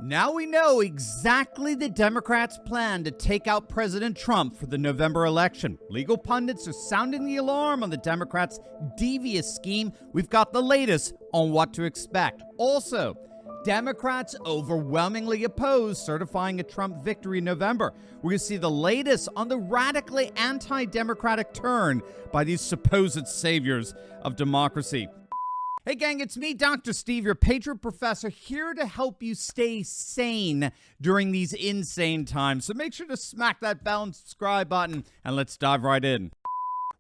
Now we know exactly the Democrats' plan to take out President Trump for the November election. Legal pundits are sounding the alarm on the Democrats' devious scheme. We've got the latest on what to expect. Also, Democrats overwhelmingly oppose certifying a Trump victory in November. We're going to see the latest on the radically anti-democratic turn by these supposed saviors of democracy. Hey gang, it's me, Dr. Steve, your Patriot Professor, here to help you stay sane during these insane times. So make sure to smack that bell and subscribe button, and let's dive right in.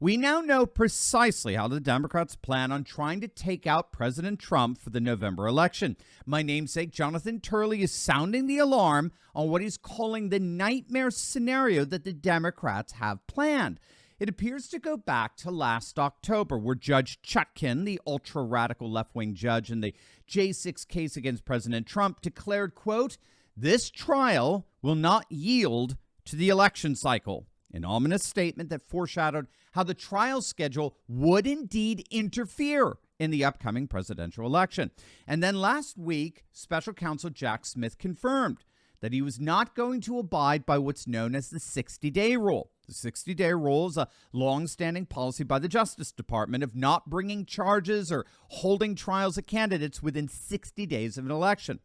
We now know precisely how the Democrats plan on trying to take out President Trump for the November election. My namesake, Jonathan Turley, is sounding the alarm on what he's calling the nightmare scenario that the Democrats have planned. It appears to go back to last October, where Judge Chutkan, the ultra-radical left-wing judge in the J6 case against President Trump, declared, quote, "This trial will not yield to the election cycle." An ominous statement that foreshadowed how the trial schedule would indeed interfere in the upcoming presidential election. And then last week, Special Counsel Jack Smith confirmed that he was not going to abide by what's known as the 60-day rule. The 60-day rule is a long-standing policy by the Justice Department of not bringing charges or holding trials of candidates within 60 days of an election.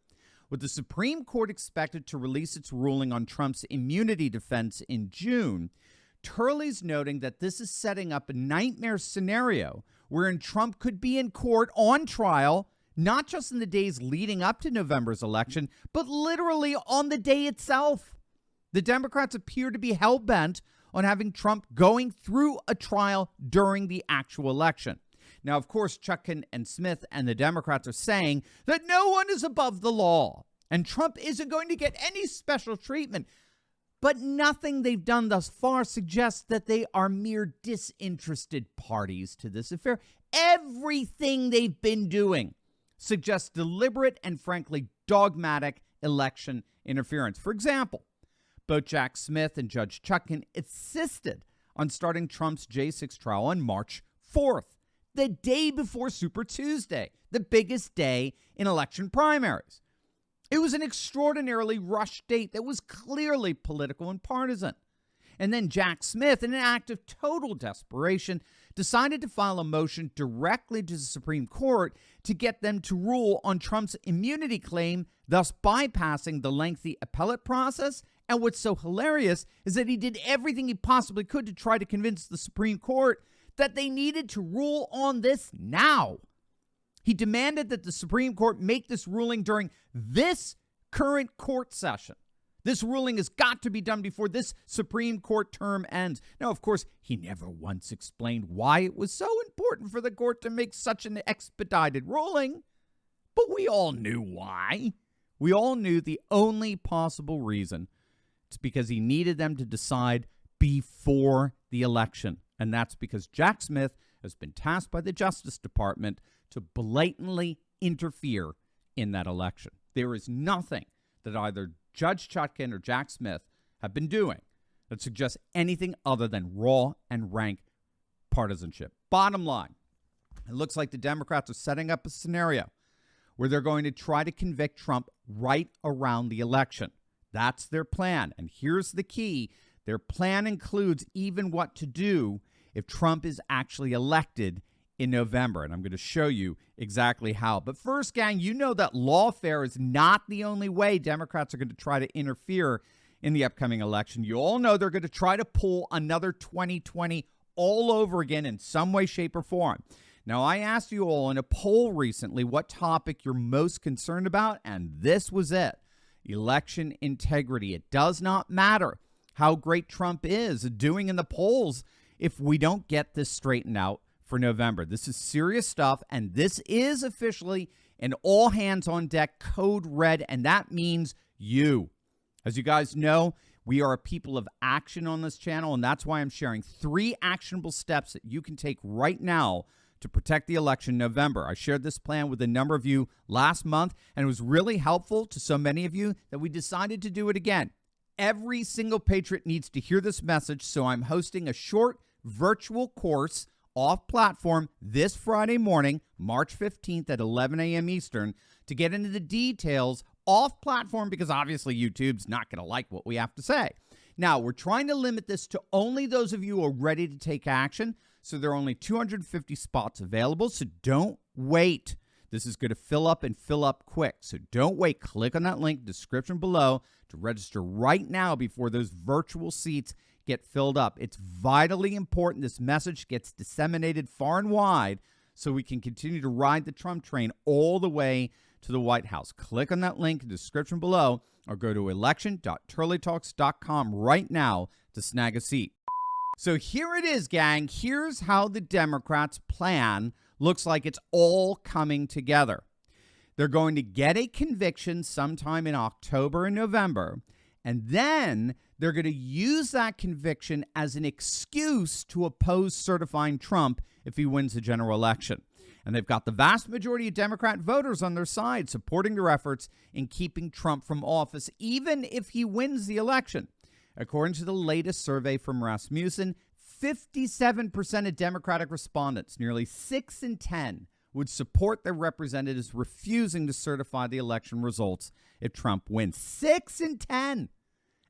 With the Supreme Court expected to release its ruling on Trump's immunity defense in June, Turley's noting that this is setting up a nightmare scenario wherein Trump could be in court on trial, not just in the days leading up to November's election, but literally on the day itself. The Democrats appear to be hell-bent on having Trump going through a trial during the actual election. Now, of course, Chutkan and Smith and the Democrats are saying that no one is above the law and Trump isn't going to get any special treatment. But nothing they've done thus far suggests that they are mere disinterested parties to this affair. Everything they've been doing suggests deliberate and frankly dogmatic election interference. For example, both Jack Smith and Judge Chutkan insisted on starting Trump's J6 trial on March 4th, the day before Super Tuesday, the biggest day in election primaries. It was an extraordinarily rushed date that was clearly political and partisan. And then Jack Smith, in an act of total desperation, decided to file a motion directly to the Supreme Court to get them to rule on Trump's immunity claim, thus bypassing the lengthy appellate process. And what's so hilarious is that he did everything he possibly could to try to convince the Supreme Court that they needed to rule on this now. He demanded that the Supreme Court make this ruling during this current court session. This ruling has got to be done before this Supreme Court term ends. Now, of course, he never once explained why it was so important for the court to make such an expedited ruling, but we all knew why. We all knew the only possible reason. It's because he needed them to decide before the election. And that's because Jack Smith has been tasked by the Justice Department to blatantly interfere in that election. There is nothing that either Judge Chutkan or Jack Smith have been doing that suggests anything other than raw and rank partisanship. Bottom line, it looks like the Democrats are setting up a scenario where they're going to try to convict Trump right around the election. That's their plan. And here's the key. Their plan includes even what to do if Trump is actually elected in November. And I'm going to show you exactly how. But first, gang, you know that lawfare is not the only way Democrats are going to try to interfere in the upcoming election. You all know they're going to try to pull another 2020 all over again in some way, shape, or form. Now, I asked you all in a poll recently what topic you're most concerned about, and this was it. Election integrity. It does not matter how great Trump is doing in the polls if we don't get this straightened out for November. This is serious stuff, and this is officially an all-hands-on-deck code red, and that means you. As you guys know, we are a people of action on this channel, and that's why I'm sharing 3 actionable steps that you can take right now to protect the election in November. I shared this plan with a number of you last month, and it was really helpful to so many of you that we decided to do it again. Every single patriot needs to hear this message, so I'm hosting a short virtual course off platform this Friday morning, March 15th at 11 a.m. Eastern, to get into the details off platform because obviously YouTube's not going to like what we have to say. Now, we're trying to limit this to only those of you who are ready to take action. So there are only 250 spots available. So don't wait. This is going to fill up and fill up quick. So don't wait. Click on that link, description below, to register right now before those virtual seats get filled up. It's vitally important this message gets disseminated far and wide so we can continue to ride the Trump train all the way to the White House. Click on that link in the description below or go to election.turleytalks.com right now to snag a seat. So here it is, gang. Here's how the Democrats' plan looks like it's all coming together. They're going to get a conviction sometime in October and November, and then they're going to use that conviction as an excuse to oppose certifying Trump if he wins the general election. And they've got the vast majority of Democrat voters on their side supporting their efforts in keeping Trump from office, even if he wins the election. According to the latest survey from Rasmussen, 57% of Democratic respondents, nearly 6 in 10, would support their representatives refusing to certify the election results if Trump wins. 6 in 10.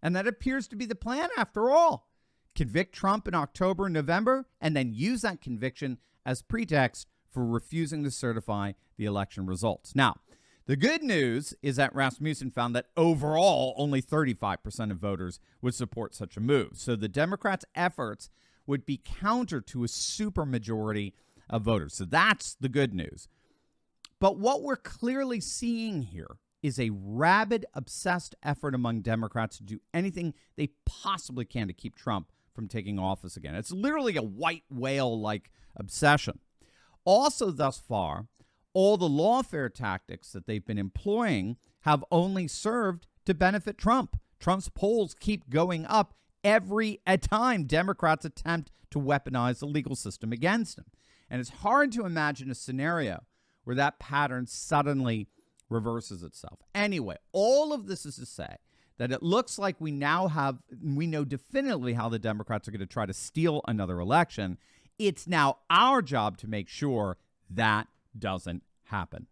And that appears to be the plan after all. Convict Trump in October and November, and then use that conviction as pretext for refusing to certify the election results. Now, the good news is that Rasmussen found that overall, only 35% of voters would support such a move. So the Democrats' efforts would be counter to a supermajority of voters. So that's the good news. But what we're clearly seeing here is a rabid, obsessed effort among Democrats to do anything they possibly can to keep Trump from taking office again. It's literally a white whale-like obsession. Also, thus far, all the lawfare tactics that they've been employing have only served to benefit Trump. Trump's polls keep going up every time Democrats attempt to weaponize the legal system against him. And it's hard to imagine a scenario where that pattern suddenly reverses itself. Anyway, all of this is to say that it looks like we know definitively how the Democrats are going to try to steal another election. It's now our job to make sure that doesn't happen.